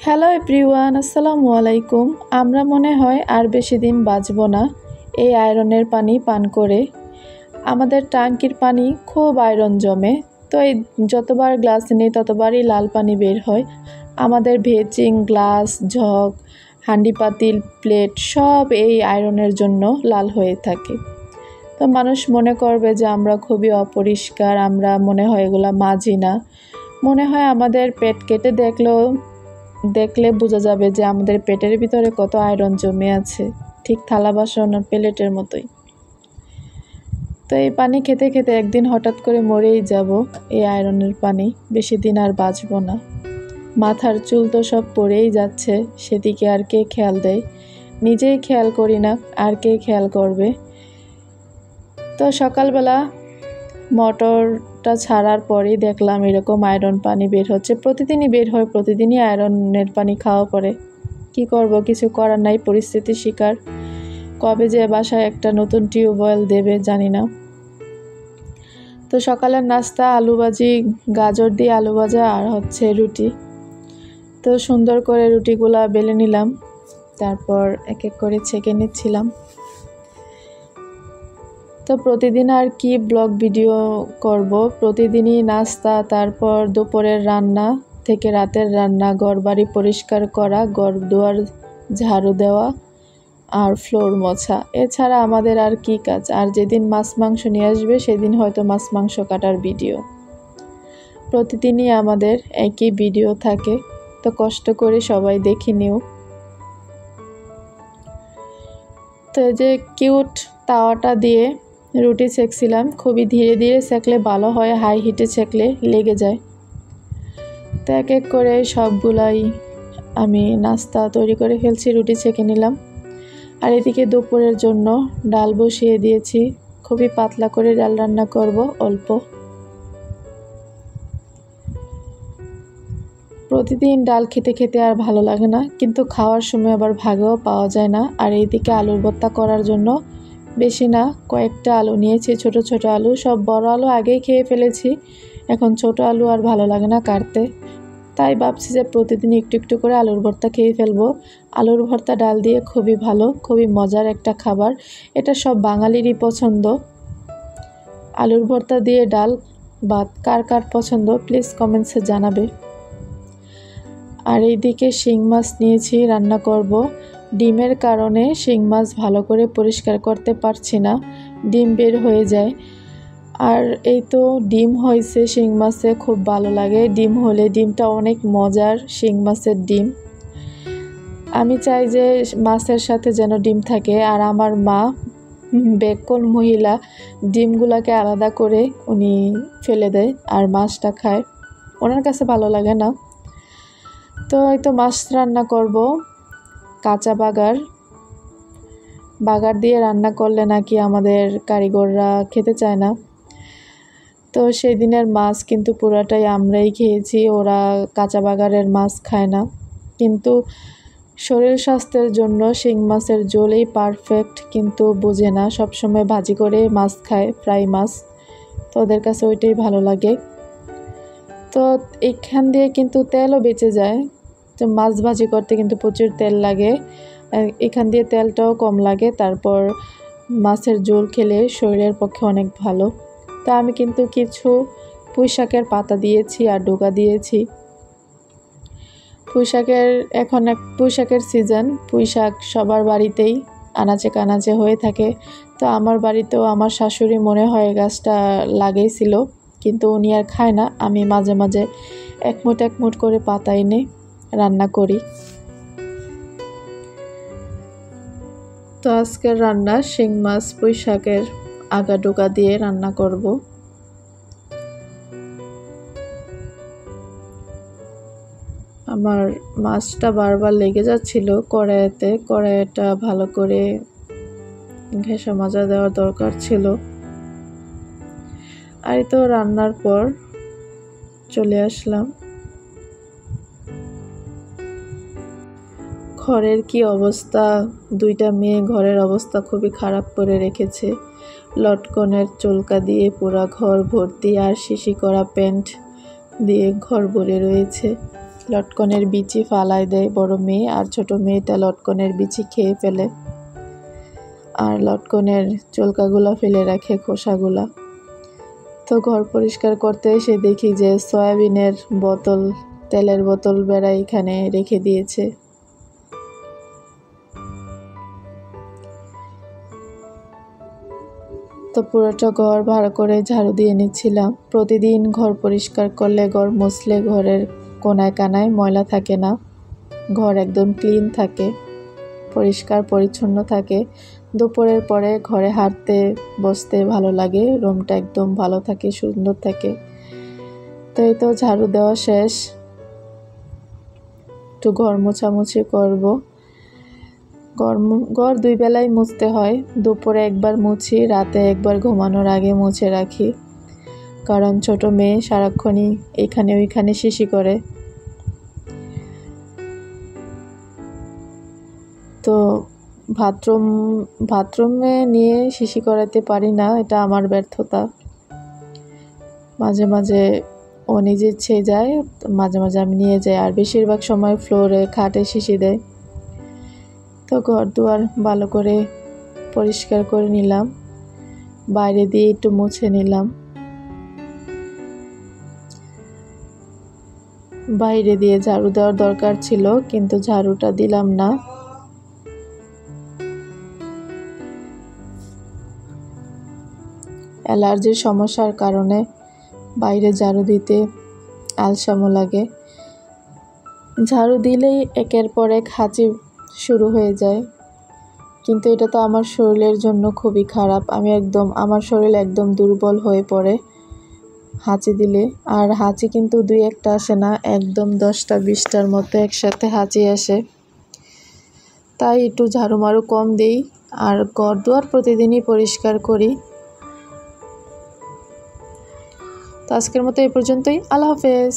Hello everyone, আসসালামু আলাইকুম। আমরা মনে হয় আর বেশি দিন বাঁচব না এই আয়রনের পানি পান করে। আমাদের ট্যাঙ্কির পানি খুব আয়রন জমে, তো এই যতবার গ্লাস নিই ততবারই লাল পানি বের হয়। আমাদের ভেচিং, গ্লাস, জগ, হাঁডি পাতিল, প্লেট সব এই আয়রনের জন্য লাল হয়ে থাকে। তো মানুষ মনে করবে যে আমরা খুবই অপরিষ্কার, আমরা মনে হয় এগুলা মাজি না। মনে হয় আমাদের পেট কেটে দেখলে বোঝা যাবে যে আমাদের পেটের ভিতরে কত আয়রন জমে আছে, ঠিক থালা বাসন আর প্লেটের মতোই। তো এই পানি খেতে খেতে একদিন হঠাৎ করে মরেই যাব। এই আয়রনের পানি বেশি দিন আর বাঁচব না। মাথার চুল তো সব পড়েই যাচ্ছে, সেদিকে আর কে খেয়াল দেয়? নিজেই খেয়াল করি না, আর কে খেয়াল করবে? তো সকালবেলা মোটরটা ছাড়ার পরেই দেখলাম এরকম আয়রন পানি বের হচ্ছে। প্রতিদিনই বের হয়, প্রতিদিনই আয়রনের পানি খাওয়া পড়ে। কি করব, কিছু করার নাই, পরিস্থিতির শিকার। কবে যে বাসায় একটা নতুন টিউবওয়েল দেবে জানি না। তো সকালের নাস্তা আলু ভাজি, গাজর দিয়ে আলু ভাজা আর হচ্ছে রুটি। তো সুন্দর করে রুটিগুলা বেলে নিলাম, তারপর এক এক করে ছেঁকে নিচ্ছিলাম। তো প্রতিদিন আর কি ব্লগ ভিডিও করব, প্রতিদিনই নাস্তা, তারপর দুপুরের রান্না থেকে রাতের রান্না, ঘরবাড়ি পরিষ্কার করা, ঘর দুয়ার ঝাড়ু দেওয়া আর ফ্লোর মোছা। এছাড়া আমাদের আর কি কাজ? আর যেদিন মাছ মাংস নিয়ে আসবে সেদিন হয়তো মাছ মাংস কাটার ভিডিও। প্রতিদিনই আমাদের একই ভিডিও থাকে, তো কষ্ট করে সবাই দেখে নিও। তো এই যে কিউট তাওয়াটা দিয়ে রুটি সেঁকছিলাম। খুবই ধীরে ধীরে সেঁকলে ভালো হয়, হাই হিটে সেঁকলে লেগে যায়। তো এক এক করে সবগুলাই আমি নাস্তা তৈরি করে ফেলছি, রুটি ছেঁকে নিলাম। আর এদিকে দুপুরের জন্য ডাল বসিয়ে দিয়েছি। খুবই পাতলা করে ডাল রান্না করব, অল্প। প্রতিদিন ডাল খেতে খেতে আর ভালো লাগে না, কিন্তু খাওয়ার সময় আবার ভাগেও পাওয়া যায় না। আর এইদিকে আলুর ভর্তা করার জন্য বেশি না, কয়েকটা আলু নিয়েছি, ছোট ছোট আলু। সব বড় আলু আগেই খেয়ে ফেলেছি, এখন ছোট আলু আর ভালো লাগে না কাটতে। তাই ভাবছি যে প্রতিদিন একটু একটু করে আলুর ভর্তা খেয়ে ফেলবো। আলুর ভর্তা ডাল দিয়ে খুবই ভালো, খুবই মজার একটা খাবার। এটা সব বাঙালিরই পছন্দ। আলুর ভর্তা দিয়ে ডাল ভাত কার কার পছন্দ প্লিজ কমেন্টসে জানাবে। আর এইদিকে শিং মাছ নিয়েছি, রান্না করব। ডিমের কারণে শিং মাছ ভালো করে পরিষ্কার করতে পারছি না, ডিম বের হয়ে যায়। আর এই তো ডিম হয়েছে শিং মাছে, খুব ভালো লাগে ডিম হলে। ডিমটা অনেক মজার, শিং মাছের ডিম। আমি চাই যে মাছের সাথে যেন ডিম থাকে। আর আমার মা বেকন মহিলা, ডিমগুলাকে আলাদা করে উনি ফেলে দেয় আর মাছটা খায়, ওনার কাছে ভালো লাগে না। তো এই তো মাছ রান্না করব, কাঁচা বাগার দিয়ে রান্না করলে নাকি আমাদের কারিগররা খেতে চায় না। তো সেই দিনের মাছ কিন্তু পুরাটাই আমরাই খেয়েছি, ওরা কাঁচা বাগারের মাছ খায় না। কিন্তু শরীর স্বাস্থ্যের জন্য শিং মাছের ঝোলই পারফেক্ট, কিন্তু বোঝে না, সবসময় ভাজি করে মাছ খায়, ফ্রাই মাছ। তো ওদের কাছে ওইটাই ভালো লাগে। তো এইখান দিয়ে কিন্তু তেলও বেঁচে যায়, তো মাছ ভাজি করতে কিন্তু প্রচুর তেল লাগে, এখান দিয়ে তেলটাও কম লাগে। তারপর মাছের ঝোল খেলে শরীরের পক্ষে অনেক ভালো। তো আমি কিন্তু কিছু পুঁই শাকের পাতা দিয়েছি আর ডোকা দিয়েছি। এখন পুঁই শাকের সিজন, পুঁই শাক সবার বাড়িতেই আনাচে কানাচে হয়ে থাকে। তো আমার বাড়িতেও আমার শাশুড়ি মনে হয় গাছটা লাগাইছিল, কিন্তু উনি আর খায় না। আমি মাঝে মাঝে এক মুঠ করে পাতা এনে রান্না করি। তো আজকের রান্না শিং মাছ পুঁই শাকের আগা ডোকা দিয়ে রান্না করব। আমার মাছটা বারবার লেগে যাচ্ছিল কড়াইতে, কড়াইটা ভালো করে ঘেঁষা মাজা দেওয়ার দরকার ছিল। আর তো রান্নার পর চলে আসলাম। ঘরের কি অবস্থা, দুইটা মেয়ে ঘরের অবস্থা খুবই খারাপ করে রেখেছে। লটকনের চুলকা দিয়ে পুরা ঘর ভর্তি, আর শিশি করা প্যান্ট দিয়ে ঘর ভরে রয়েছে। লটকনের বিচি ফালায় দেয় বড় মেয়ে, আর ছোট মেয়েটা লটকনের বিচি খেয়ে ফেলে আর লটকনের চুলকাগুলা ফেলে রাখে, খোসাগুলা। তো ঘর পরিষ্কার করতে এসে দেখি যে সয়াবিনের বোতল, তেলের বোতল বেড়া এখানে রেখে দিয়েছে। তো পুরোটা ঘর ভালো করে ঝাড়ু দিয়ে নিচ্ছিলাম। প্রতিদিন ঘর পরিষ্কার করলে, ঘর মুছলে ঘরের কোনায় কানায় ময়লা থাকে না, ঘর একদম ক্লিন থাকে, পরিষ্কার পরিচ্ছন্ন থাকে। দুপুরের পরে ঘরে হাঁটতে বসতে ভালো লাগে, রুমটা একদম ভালো থাকে, সুন্দর থাকে। তো এই তো ঝাড়ু দেওয়া শেষ, একটু ঘর মোছামুছি করব। ঘর দুই বেলায় মুছতে হয়, দুপুরে একবার মুছি, রাতে একবার ঘুমানোর আগে মুছে রাখি, কারণ ছোট মেয়ে সারাক্ষণই এখানে ওইখানে শিশি করে। তো বাথরুমে নিয়ে শিশি করাতে পারি না, এটা আমার ব্যর্থতা। মাঝে মাঝে ও নিজে ইচ্ছে যায়, মাঝে মাঝে আমি নিয়ে যাই, আর বেশিরভাগ সময় ফ্লোরে খাটে শিশি দেয়। তো ঘর দুয়ার ভালো করে পরিষ্কার করে নিলাম, বাইরে দিয়ে একটু মুছে নিলাম। বাইরে দিয়ে ঝাড়ু দেওয়ার দরকার ছিল, কিন্তু ঝাড়ুটা দিলাম না। অ্যালার্জির সমস্যার কারণে বাইরে ঝাড়ু দিতে আলসামো লাগে। ঝাড়ু দিলেই একের পর এক হাঁচি শুরু হয়ে যায়, কিন্তু এটা তো আমার শরীরের জন্য খুবই খারাপ। আমার শরীর একদম দুর্বল হয়ে পড়ে হাঁচি দিলে। আর হাঁচি কিন্তু দুই একটা আসে না, একদম 10টা 20টার মতো একসাথে হাঁচি আসে। তাই একটু ঝাড়ু মারু কম দিই, আর ঘর দুয়ার প্রতিদিনই পরিষ্কার করি। তো আজকের মতো এই পর্যন্তই। আল্লাহ হাফেজ।